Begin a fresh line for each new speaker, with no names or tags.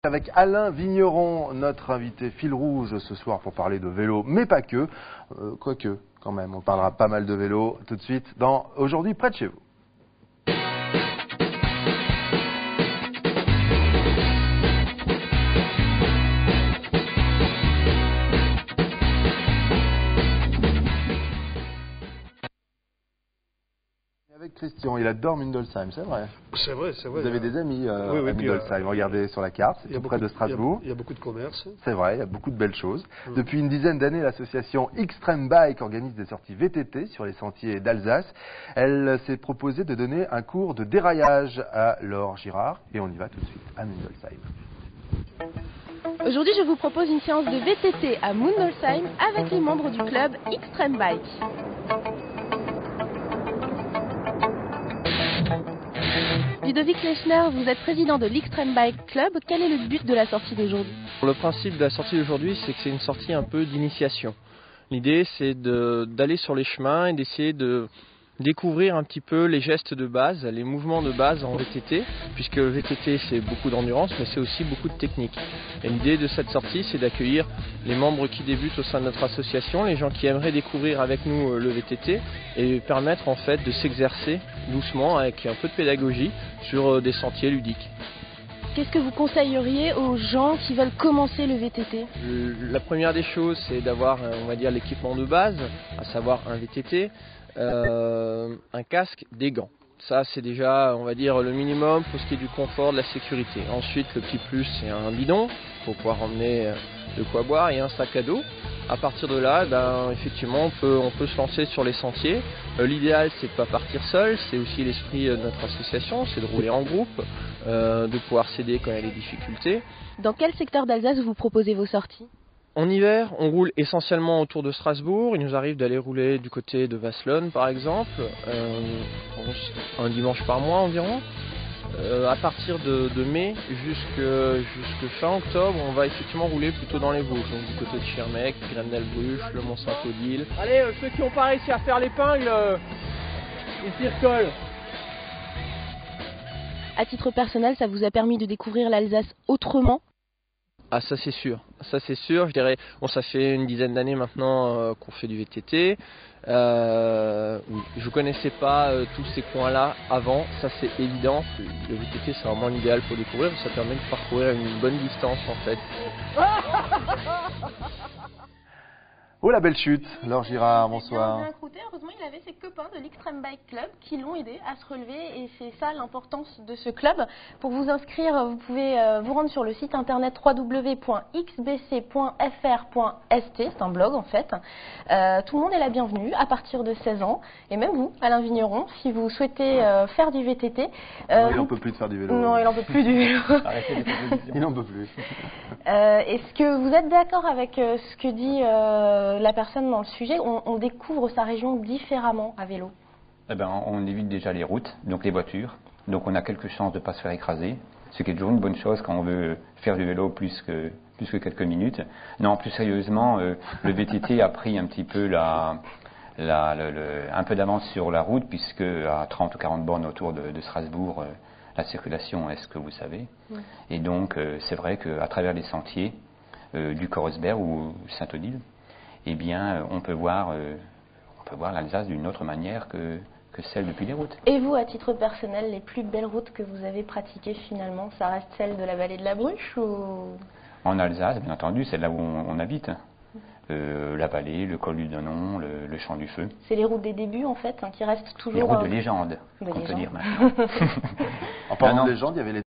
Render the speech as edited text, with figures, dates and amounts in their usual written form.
Avec Alain Vigneron, notre invité fil rouge ce soir pour parler de vélo, mais pas que. Quoique, quand même, on parlera pas mal de vélo tout de suite dans Aujourd'hui près de chez vous. Avec Christian, il adore Mindelsheim, c'est vrai.
C'est vrai, c'est vrai.
Vous avez des amis à
oui,
Mindelsheim, regardez sur la carte, c'est tout près de Strasbourg.
Il y a beaucoup de commerces.
C'est vrai, il y a beaucoup de belles choses. Depuis une dizaine d'années, l'association Extreme Bike organise des sorties VTT sur les sentiers d'Alsace. Elle s'est proposée de donner un cours de déraillage à Laure Girard et on y va tout de suite à Mindelsheim.
Aujourd'hui, je vous propose une séance de VTT à Mindelsheim avec les membres du club Extreme Bike. Ludovic Lechner, vous êtes président de l'Extreme Bike Club. Quel est le but de la sortie d'aujourd'hui?
Le principe de la sortie d'aujourd'hui, c'est que c'est une sortie un peu d'initiation. L'idée, c'est d'aller sur les chemins et d'essayer de découvrir un petit peu les gestes de base, les mouvements de base en VTT, puisque le VTT, c'est beaucoup d'endurance, mais c'est aussi beaucoup de technique. Et l'idée de cette sortie, c'est d'accueillir les membres qui débutent au sein de notre association, les gens qui aimeraient découvrir avec nous le VTT, et permettre en fait de s'exercer doucement, avec un peu de pédagogie, sur des sentiers ludiques.
Qu'est-ce que vous conseilleriez aux gens qui veulent commencer le VTT?
La première des choses, c'est d'avoir, on va dire, l'équipement de base, à savoir un VTT, un casque, des gants. Ça, c'est déjà, on va dire, le minimum pour ce qui est du confort, de la sécurité. Ensuite, le petit plus, c'est un bidon pour pouvoir emmener de quoi boire et un sac à dos. À partir de là, effectivement, on peut se lancer sur les sentiers. L'idéal, c'est de ne pas partir seul. C'est aussi l'esprit de notre association, c'est de rouler en groupe, de pouvoir s'aider quand il y a des difficultés.
Dans quel secteur d'Alsace vous proposez vos sorties?
En hiver, on roule essentiellement autour de Strasbourg. Il nous arrive d'aller rouler du côté de Wasselonne, par exemple, un dimanche par mois environ. À partir de mai jusque fin octobre, on va effectivement rouler plutôt dans les Vosges, donc du côté de Schirmeck, Graine-d'Albruch, le Mont-Saint-Odile. Allez, ceux qui n'ont pas réussi à faire l'épingle, ils s'y recollent.
À titre personnel, ça vous a permis de découvrir l'Alsace autrement?
Ah, ça c'est sûr, je dirais, bon, ça fait une dizaine d'années maintenant qu'on fait du VTT. Je connaissais pas tous ces coins-là avant, ça c'est évident. Le VTT c'est vraiment l'idéal pour découvrir, ça permet de parcourir une bonne distance en fait.
Oh la belle chute, Laure Girard, bonsoir.
Bien croûté. Heureusement, il avait ses copains de l'Extreme Bike Club qui l'ont aidé à se relever et c'est ça l'importance de ce club. Pour vous inscrire, vous pouvez vous rendre sur le site internet www.xbc.fr.st, c'est un blog en fait. Tout le monde est la bienvenue à partir de 16 ans et même vous, Alain Vigneron, si vous souhaitez faire du VTT.
Non, il n'en peut plus de faire du vélo.
Non, il n'en peut plus du vélo.
Arrêtez les propositions. Il n'en peut plus.
Est-ce que vous êtes d'accord avec ce que dit la personne dans le sujet? On découvre sa région différemment à vélo.
Eh ben, on évite déjà les routes, donc les voitures. Donc on a quelques chances de ne pas se faire écraser, ce qui est toujours une bonne chose quand on veut faire du vélo plus que quelques minutes. Non, plus sérieusement, le VTT a pris un petit peu un peu d'avance sur la route, puisque à 30 ou 40 bornes autour de Strasbourg, la circulation est ce que vous savez. Oui. Et donc c'est vrai qu'à travers les sentiers du Corosberg ou Saint-Odile, eh bien, on peut voir l'Alsace d'une autre manière que celle depuis les routes.
Et vous, à titre personnel, les plus belles routes que vous avez pratiquées finalement, ça reste celle de la vallée de la Bruche ou...
En Alsace, bien entendu, c'est là où on habite. La vallée, le col du Donon, le champ du Feu.
C'est les routes des débuts en fait, qui restent toujours...
Les routes de légende, qu'on peut dire maintenant.
En parlant de légende, il y avait les